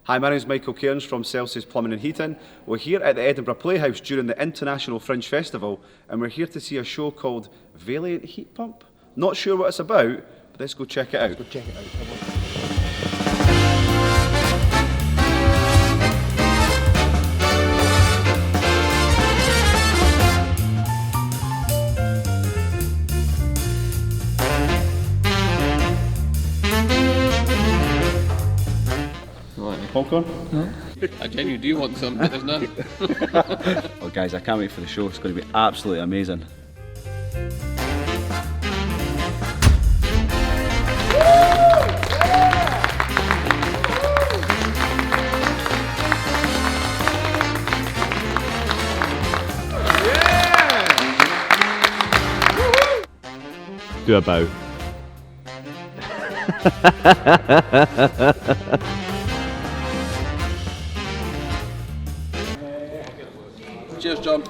Hi, my name is Michael Cairns from Celsius Plumbing and Heating. We're here at the Edinburgh Playhouse during the International Fringe Festival, and we're here to see a show called Vaillant Heat Pump. Not sure what it's about, but let's go check it out. Go check it out. Popcorn? No. I genuinely do want some, but there's none. Oh guys, I can't wait for the show. It's going to be absolutely amazing. Do a bow. Cheers, John.